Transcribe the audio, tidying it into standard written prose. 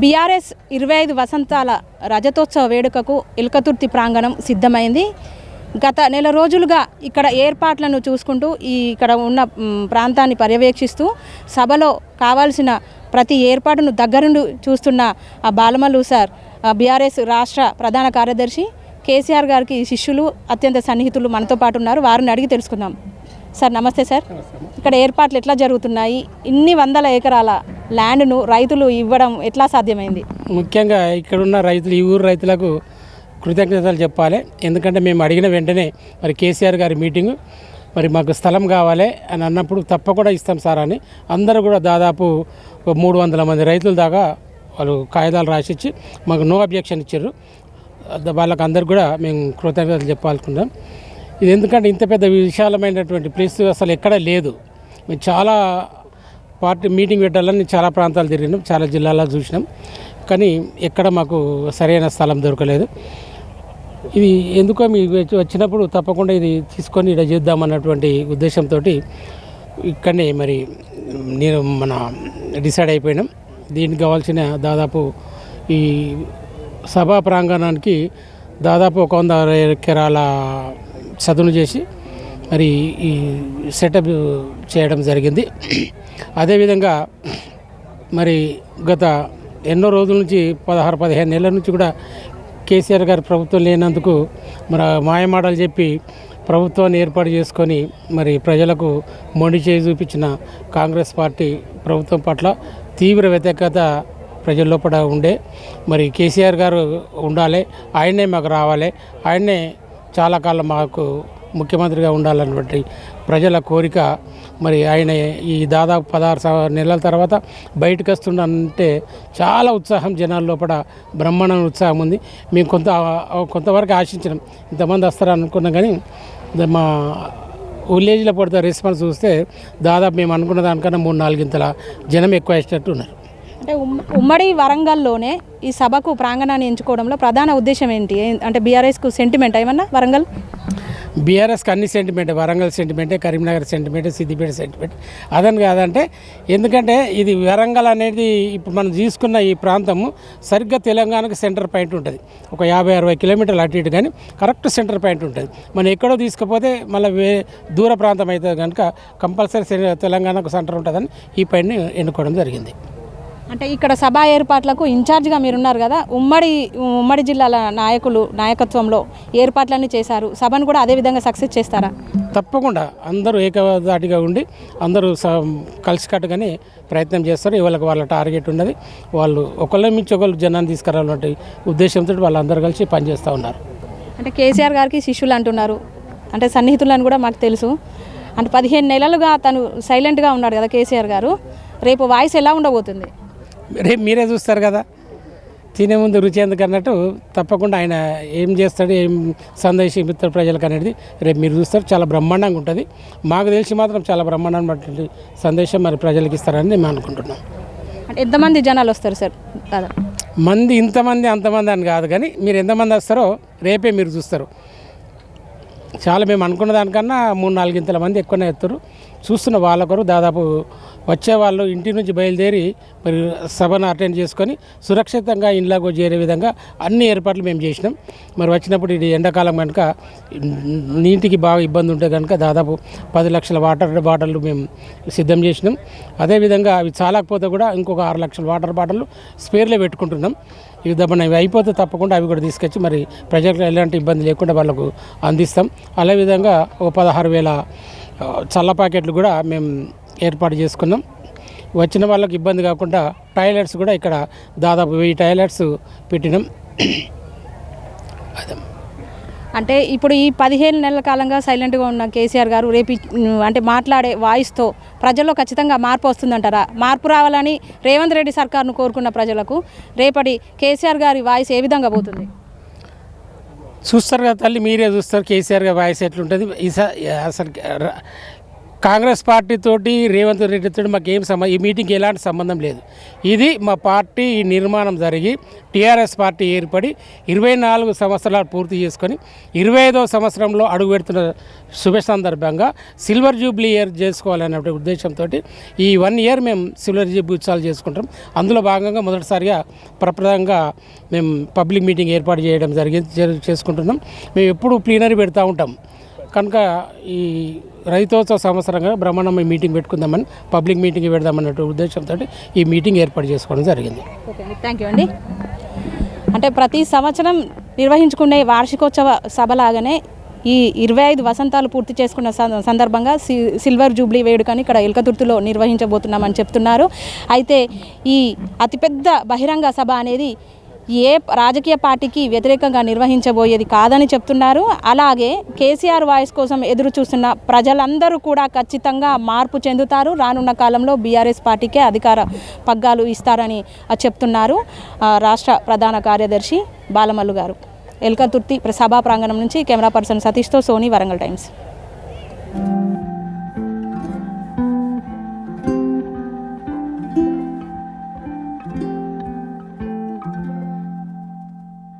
BRS 25 వసంతాల రజతోత్సవ వేడుకకు ఇల్కతుర్తి ప్రాంగణం సిద్ధమైంది. గత నెల రోజులుగా ఇక్కడ ఏర్పాట్లను చూసుకుంటూ ఇక్కడ ఉన్న ప్రాంతాన్ని పర్యవేక్షిస్తూ సభలో కావాల్సిన ప్రతి ఏర్పాటును దగ్గరుండి చూస్తున్న బాలమల్లు సార్ బీఆర్ఎస్ రాష్ట్ర ప్రధాన కార్యదర్శి కేసీఆర్ గారికి శిష్యులు, అత్యంత సన్నిహితులు మనతో పాటు ఉన్నారు. వారిని అడిగి తెలుసుకుందాం. సార్ నమస్తే సార్. ఇక్కడ ఏర్పాట్లు ఎట్లా జరుగుతున్నాయి? ఇన్ని వందల ఎకరాల ల్యాండ్ను రైతులు ఇవ్వడం ఎట్లా సాధ్యమైంది? ముఖ్యంగా ఇక్కడున్న రైతులు, ఈ ఊరు రైతులకు కృతజ్ఞతలు చెప్పాలి. ఎందుకంటే మేము అడిగిన వెంటనే మరి కేసీఆర్ గారి మీటింగు, మరి మాకు స్థలం కావాలి అని అన్నప్పుడు తప్పకుండా ఇస్తాం సార్ అని అందరూ కూడా దాదాపు 300 మంది రైతుల దాకా వాళ్ళు కాగితాలు రాసిచ్చి మాకు నో అబ్జెక్షన్ ఇచ్చారు. వాళ్ళకి అందరికి కూడా మేము కృతజ్ఞతలు చెప్పాలనుకుంటాం. ఇది ఎందుకంటే ఇంత పెద్ద విశాలమైనటువంటి ప్లేస్ అసలు ఎక్కడ లేదు. మేము చాలా పార్టీ మీటింగ్ పెట్టాలని చాలా ప్రాంతాలు తిరిగినాం, చాలా జిల్లాల్లో చూసినాం, కానీ ఎక్కడ మాకు సరైన స్థలం దొరకలేదు. ఇది ఎందుకో మీ వచ్చినప్పుడు తప్పకుండా ఇది తీసుకొని ఇక్కడ చేద్దామన్నటువంటి ఉద్దేశంతో ఇక్కడనే మరి నేను డిసైడ్ అయిపోయినాం. దీనికి కావాల్సిన దాదాపు ఈ సభా ప్రాంగణానికి దాదాపు 100 ఎకరాల చదును చేసి మరి ఈ సెటప్ చేయడం జరిగింది. అదేవిధంగా మరి గత ఎన్నో రోజుల నుంచి 16-15 నెలల నుంచి కూడా కేసీఆర్ గారి ప్రభుత్వం లేనందుకు మరి మాయమాటలు చెప్పి ప్రభుత్వాన్ని ఏర్పాటు చేసుకొని మరి ప్రజలకు మొండి చేయి చూపించిన కాంగ్రెస్ పార్టీ ప్రభుత్వం పట్ల తీవ్ర వ్యతిరేకత ప్రజల లోపల ఉండే. మరి కేసీఆర్ గారు ఉండాలి, ఆయనే మాకు రావాలి, ఆయనే చాలా కాలం మాకు ముఖ్యమంత్రిగా ఉండాలన్నటువంటి ప్రజల కోరిక. మరి ఆయన ఈ దాదాపు 16 నెలల తర్వాత బయటకు వస్తుండంటే చాలా ఉత్సాహం జనాల లోపల, బ్రహ్మాండమైన ఉత్సాహం ఉంది. మేము కొంతవరకు ఆశించినాం, ఇంతమంది వస్తారని అనుకున్నాం, కానీ మా విలేజ్లో పడితే రెస్పాన్స్ చూస్తే దాదాపు మేము అనుకున్న దానికన్నా 3-4 ఇంతల జనం ఎక్కువ వేసేటట్టు ఉన్నారు. అంటే ఉమ్మడి వరంగల్లోనే ఈ సభకు ప్రాంగణాన్ని ఎంచుకోవడంలో ప్రధాన ఉద్దేశం ఏంటి? అంటే బీఆర్ఎస్కు సెంటిమెంట్ ఏమన్నా వరంగల్? బీఆర్ఎస్కి అన్ని సెంటిమెంటే, వరంగల్ సెంటిమెంటే, కరీంనగర్ సెంటిమెంటే, సిద్దిపేట సెంటిమెంట్. అదని కాదంటే ఎందుకంటే ఇది వరంగల్ అనేది ఇప్పుడు మనం తీసుకున్న ఈ ప్రాంతము సరిగ్గా తెలంగాణకు సెంటర్ పాయింట్ ఉంటుంది. ఒక 50-60 కిలోమీటర్లు అటు ఇటు, కానీ కరెక్ట్ సెంటర్ పాయింట్ ఉంటుంది. మనం ఎక్కడో తీసుకపోతే మళ్ళీ దూర ప్రాంతం అవుతుంది కనుక కంపల్సరీ తెలంగాణకు సెంటర్ ఉంటుందని ఈ పాయింట్ని ఎన్నుకోవడం జరిగింది. అంటే ఇక్కడ సభా ఏర్పాట్లకు ఇన్ఛార్జ్గా మీరున్నారు కదా, ఉమ్మడి జిల్లాల నాయకత్వంలో ఏర్పాట్లన్నీ చేశారు. సభను కూడా అదేవిధంగా సక్సెస్ చేస్తారా? తప్పకుండా అందరూ ఏకదాటిగా ఉండి అందరూ కలిసికట్టుగానే ప్రయత్నం చేస్తారు. వాళ్ళ టార్గెట్ ఉన్నది. వాళ్ళు ఒకళ్ళ మించి ఒకళ్ళు జనాన్ని తీసుకురావాలంటే ఉద్దేశంతో వాళ్ళందరూ కలిసి పనిచేస్తూ ఉన్నారు. అంటే కేసీఆర్ గారికి శిష్యులు అంటున్నారు, అంటే సన్నిహితులని కూడా మాకు తెలుసు. అంటే 15 నెలలుగా తను సైలెంట్గా ఉన్నాడు కదా కేసీఆర్ గారు. రేపు వాయిస్ ఎలా ఉండబోతుంది? రేపు మీరే చూస్తారు కదా, తినే ముందు రుచి ఎందుకు అన్నట్టు తప్పకుండా ఆయన ఏం చేస్తాడు, ఏం సందేశం ఇస్తారు ప్రజలకు అనేది రేపు మీరు చూస్తారు. చాలా బ్రహ్మాండంగా ఉంటుంది. మాకు తెలిసి మాత్రం చాలా బ్రహ్మాండమైనటువంటి సందేశం మరి ప్రజలకు ఇస్తారని మేము అనుకుంటున్నాం. అంటే ఎంతమంది జనాలు వస్తారు సార్? మంది ఇంతమంది అంతమంది అని కాదు, కానీ మీరు ఎంతమంది వస్తారో రేపే మీరు చూస్తారు. చాలా మేము అనుకున్న దానికన్నా 3-4 ఇంతల మంది ఎక్కువనే ఎత్తారు. చూస్తున్న వాళ్ళకొరు దాదాపు వచ్చే వాళ్ళు ఇంటి నుంచి బయలుదేరి మరి సభను అటెండ్ చేసుకొని సురక్షితంగా ఇంట్లోకి చేరే విధంగా అన్ని ఏర్పాట్లు మేము చేసినాం. మరి వచ్చినప్పుడు ఇది ఎండాకాలం కనుక నీటికి బాగా ఇబ్బంది ఉంటే కనుక దాదాపు 10 లక్షల వాటర్ బాటిళ్ళు మేము సిద్ధం చేసినాం. అదేవిధంగా అవి చాలకపోతే కూడా ఇంకొక 6 లక్షల వాటర్ బాటిళ్ళు స్పేర్లో పెట్టుకుంటున్నాం. ఇవి ఇవి అయిపోతే తప్పకుండా అవి కూడా తీసుకొచ్చి మరి ప్రజలకు ఎలాంటి ఇబ్బంది లేకుండా వాళ్ళకు అందిస్తాం. అదేవిధంగా ఓ 16,000 చల్ల ప్యాకెట్లు కూడా మేము ఏర్పాటు చేసుకున్నాం. వచ్చిన వాళ్ళకి ఇబ్బంది కాకుండా టాయిలెట్స్ కూడా ఇక్కడ దాదాపు 1000 టాయిలెట్స్ పెట్టినాం. అంటే ఇప్పుడు ఈ 15 నెలల కాలంగా సైలెంట్గా ఉన్న కేసీఆర్ గారు రేపు అంటే మాట్లాడే వాయిస్తో ప్రజల్లో ఖచ్చితంగా మార్పు వస్తుందంటారా? మార్పు రావాలని రేవంత్ రెడ్డి సర్కార్ను కోరుకున్న ప్రజలకు రేపటి కేసీఆర్ గారి వాయిస్ ఏ విధంగా పోతుంది? చూస్తారు కదా తల్లి, మీరే చూస్తారు కేసీఆర్ గారి వాయిస్ ఎట్లుంటుంది. అసలు కాంగ్రెస్ పార్టీతోటి రేవంత్ రెడ్డితో మాకు ఈ మీటింగ్కి ఎలాంటి సంబంధం లేదు. ఇది మా పార్టీ నిర్మాణం జరిగి టీఆర్ఎస్ పార్టీ ఏర్పడి 24 సంవత్సరాలు పూర్తి చేసుకొని 25వ సంవత్సరంలో అడుగు పెడుతున్న శుభ సందర్భంగా సిల్వర్ జూబ్లీ ఇయర్ చేసుకోవాలనే ఉద్దేశంతో ఈ 1 ఇయర్ మేము సిల్వర్ జూబ్లీ ఉత్సవాలు చేసుకుంటాం. అందులో భాగంగా మొదటిసారిగా ప్రప్రదంగా మేము పబ్లిక్ మీటింగ్ ఏర్పాటు చేయడం చేసుకుంటున్నాం. మేము ఎప్పుడు ప్లీనరీ పెడతా ఉంటాం కనుక ఈ రైతోత్సవ సంవత్సరంగా బ్రహ్మాండం మీటింగ్ పెట్టుకుందామని పబ్లిక్ మీటింగ్ పెడదామన్నట్టు ఉద్దేశంతో ఈ మీటింగ్ ఏర్పాటు చేసుకోవడం జరిగింది. ఓకే అండి, థ్యాంక్ యూ అండి. అంటే ప్రతి సంవత్సరం నిర్వహించుకునే వార్షికోత్సవ సభలాగానే ఈ 25 వసంతాలు పూర్తి చేసుకున్న సందర్భంగా సిల్వర్ జూబ్లీ వేడుకని ఇక్కడ ఎల్కతుర్తిలో నిర్వహించబోతున్నామని చెప్తున్నారు. అయితే ఈ అతిపెద్ద బహిరంగ సభ అనేది ఏ రాజకీయ పార్టీకి వ్యతిరేకంగా నిర్వహించబోయేది కాదని చెప్తున్నారు. అలాగే కేసీఆర్ వాయిస్ కోసం ఎదురు చూస్తున్న ప్రజలందరూ కూడా ఖచ్చితంగా మార్పు చెందుతారు. రానున్న కాలంలో బీఆర్ఎస్ పార్టీకే అధికార పగ్గాలు ఇస్తారని చెప్తున్నారు రాష్ట్ర ప్రధాన కార్యదర్శి బాలమల్లు గారు. ఎల్కతుర్తి సభా ప్రాంగణం నుంచి కెమెరా పర్సన్ సతీష్తో సోనీ, వరంగల్ టైమ్స్.